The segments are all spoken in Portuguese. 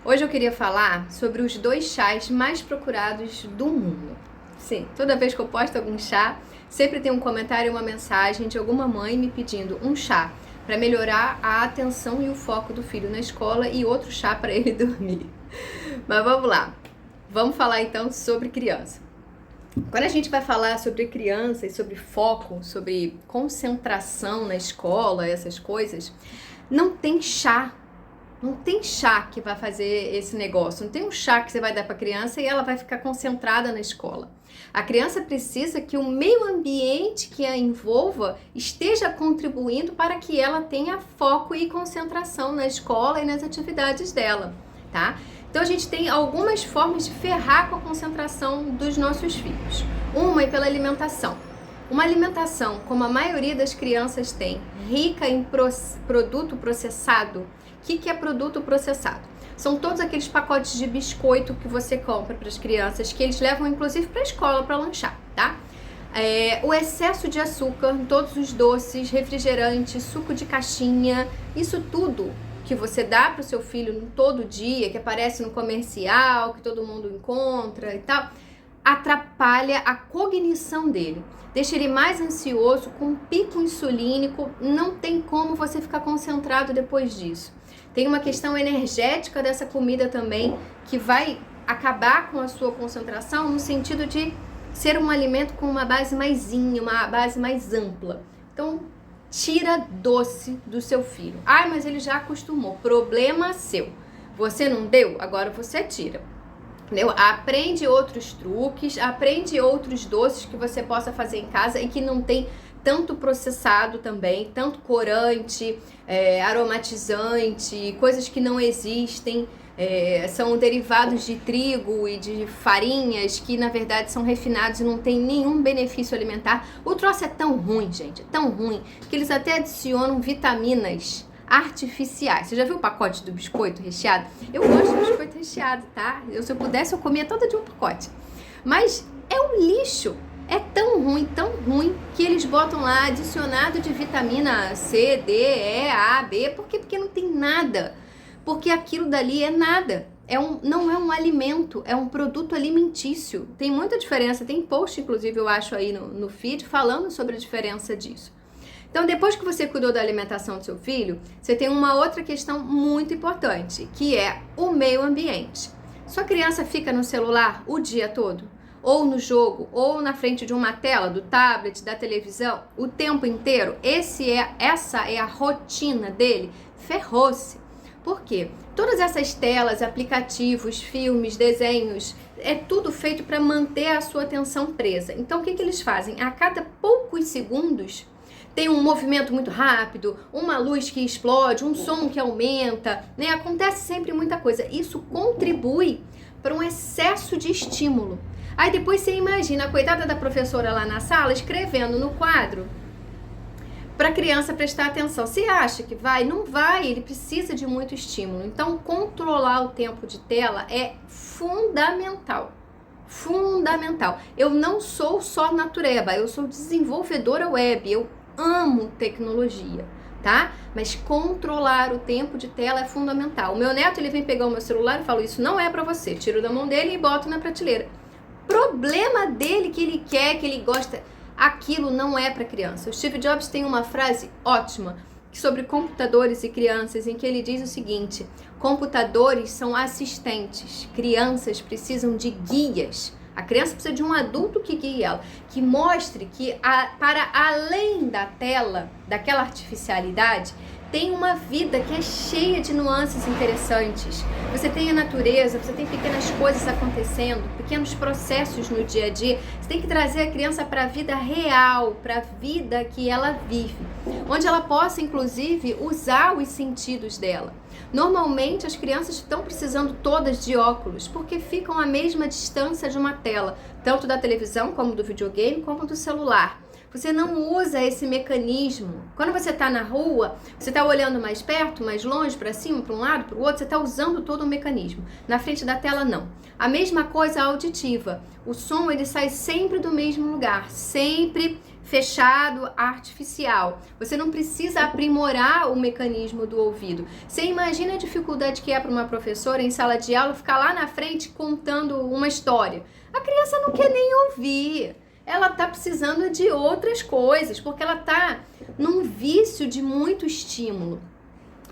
Hoje eu queria falar sobre os 2 chás mais procurados do mundo. Sim, toda vez que eu posto algum chá, sempre tem um comentário e uma mensagem de alguma mãe me pedindo um chá para melhorar a atenção e o foco do filho na escola e outro chá para ele dormir. Mas vamos lá, vamos falar então sobre criança. Quando a gente vai falar sobre criança e sobre foco, sobre concentração na escola, essas coisas, não tem chá. Não tem chá que vai fazer esse negócio. Não tem um chá que você vai dar para a criança e ela vai ficar concentrada na escola. A criança precisa que o meio ambiente que a envolva esteja contribuindo para que ela tenha foco e concentração na escola e nas atividades dela, tá? Então a gente tem algumas formas de ferrar com a concentração dos nossos filhos. Uma é pela alimentação. Uma alimentação, como a maioria das crianças tem, rica em produto processado. O que é produto processado? São todos aqueles pacotes de biscoito que você compra para as crianças, que eles levam inclusive para a escola para lanchar, tá? O excesso de açúcar, todos os doces, refrigerantes, suco de caixinha, isso tudo que você dá para o seu filho todo dia, que aparece no comercial, que todo mundo encontra e tal, atrapalha a cognição dele, deixa ele mais ansioso, com um pico insulínico, não tem como você ficar concentrado depois disso. Tem uma questão energética dessa comida também, que vai acabar com a sua concentração no sentido de ser um alimento com uma base uma base mais ampla. Então, tira doce do seu filho. Ai, mas ele já acostumou. Problema seu. Você não deu? Agora você tira. Entendeu? Aprende outros truques, aprende outros doces que você possa fazer em casa e que não tem tanto processado também, tanto corante, aromatizante, coisas que não existem, são derivados de trigo e de farinhas que na verdade são refinados e não tem nenhum benefício alimentar. O troço é tão ruim, gente, é tão ruim, que eles até adicionam vitaminas artificiais. Você já viu o pacote do biscoito recheado? Eu gosto de biscoito recheado, tá? Se eu pudesse, eu comia todo de um pacote. Mas é um lixo. É tão ruim, que eles botam lá adicionado de vitamina C, D, E, A, B. Por quê? Porque não tem nada. Porque aquilo dali é nada. Não é um alimento, é um produto alimentício. Tem muita diferença. Tem post, inclusive, eu acho aí no feed, falando sobre a diferença disso. Então, depois que você cuidou da alimentação do seu filho, você tem uma outra questão muito importante, que é o meio ambiente. Sua criança fica no celular o dia todo? Ou no jogo, ou na frente de uma tela, do tablet, da televisão, o tempo inteiro? Essa é a rotina dele? Ferrou-se. Por quê? Todas essas telas, aplicativos, filmes, desenhos, é tudo feito para manter a sua atenção presa. Então, o que eles fazem? A cada poucos segundos, tem um movimento muito rápido, uma luz que explode, um som que aumenta, né? Acontece sempre muita coisa. Isso contribui para um excesso de estímulo. Aí depois você imagina a coitada da professora lá na sala escrevendo no quadro para a criança prestar atenção. Você acha que vai? Não vai, ele precisa de muito estímulo. Então, controlar o tempo de tela é fundamental. Fundamental. Eu não sou só natureba, eu sou desenvolvedora web, eu amo tecnologia, tá? Mas controlar o tempo de tela é fundamental. O meu neto, ele vem pegar o meu celular e fala, isso não é pra você. Tiro da mão dele e boto na prateleira. Problema dele, que ele quer, que ele gosta, aquilo não é pra criança. O Steve Jobs tem uma frase ótima sobre computadores e crianças, em que ele diz o seguinte: computadores são assistentes, crianças precisam de guias. A criança precisa de um adulto que guie ela, que mostre que para além da tela, daquela artificialidade, tem uma vida que é cheia de nuances interessantes. Você tem a natureza, você tem pequenas coisas acontecendo, pequenos processos no dia a dia. Você tem que trazer a criança para a vida real, para a vida que ela vive, onde ela possa, inclusive, usar os sentidos dela. Normalmente, as crianças estão precisando todas de óculos, porque ficam à mesma distância de uma tela, tanto da televisão, como do videogame, como do celular. Você não usa esse mecanismo. Quando você está na rua, você está olhando mais perto, mais longe, para cima, para um lado, para o outro, você está usando todo o mecanismo. Na frente da tela, não. A mesma coisa auditiva. O som, ele sai sempre do mesmo lugar, sempre fechado, artificial. Você não precisa aprimorar o mecanismo do ouvido. Você imagina a dificuldade que é para uma professora em sala de aula ficar lá na frente contando uma história. A criança não quer nem ouvir. Ela tá precisando de outras coisas, porque ela tá num vício de muito estímulo.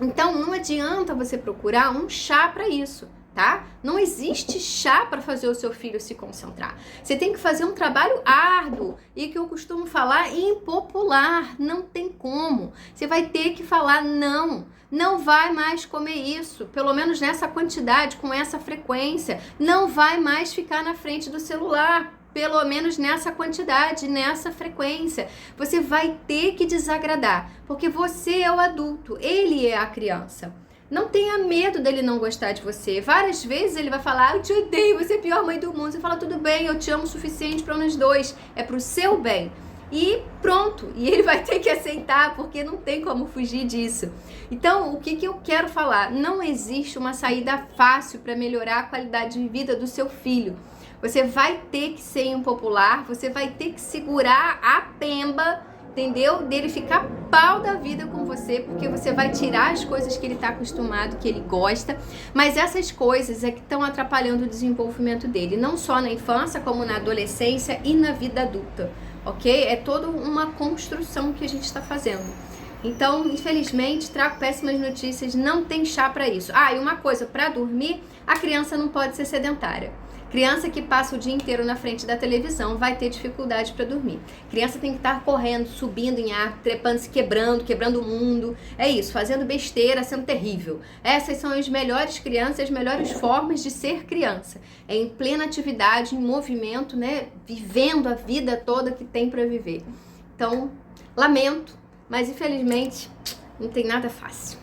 Então, não adianta você procurar um chá para isso, tá? Não existe chá para fazer o seu filho se concentrar. Você tem que fazer um trabalho árduo e que eu costumo falar impopular. Não tem como. Você vai ter que falar não. Não vai mais comer isso, pelo menos nessa quantidade, com essa frequência. Não vai mais ficar na frente do celular, pelo menos nessa quantidade, nessa frequência. Você vai ter que desagradar, porque você é o adulto, ele é a criança. Não tenha medo dele não gostar de você. Várias vezes ele vai falar, eu te odeio, você é a pior mãe do mundo. Você fala, tudo bem, eu te amo o suficiente para nós dois, é pro seu bem. E pronto, e ele vai ter que aceitar, porque não tem como fugir disso. Então, o que eu quero falar? Não existe uma saída fácil para melhorar a qualidade de vida do seu filho. Você vai ter que ser impopular, você vai ter que segurar a pemba, entendeu? Dele ficar pau da vida com você, porque você vai tirar as coisas que ele está acostumado, que ele gosta, mas essas coisas é que estão atrapalhando o desenvolvimento dele, não só na infância, como na adolescência e na vida adulta, ok? É toda uma construção que a gente está fazendo. Então, infelizmente, trago péssimas notícias, não tem chá para isso. Ah, e uma coisa, para dormir, a criança não pode ser sedentária. Criança que passa o dia inteiro na frente da televisão vai ter dificuldade para dormir. Criança tem que estar correndo, subindo em ar, trepando, se quebrando o mundo. É isso, fazendo besteira, sendo terrível. Essas são as melhores crianças, as melhores formas de ser criança. É em plena atividade, em movimento, né? Vivendo a vida toda que tem para viver. Então, lamento, mas infelizmente não tem nada fácil.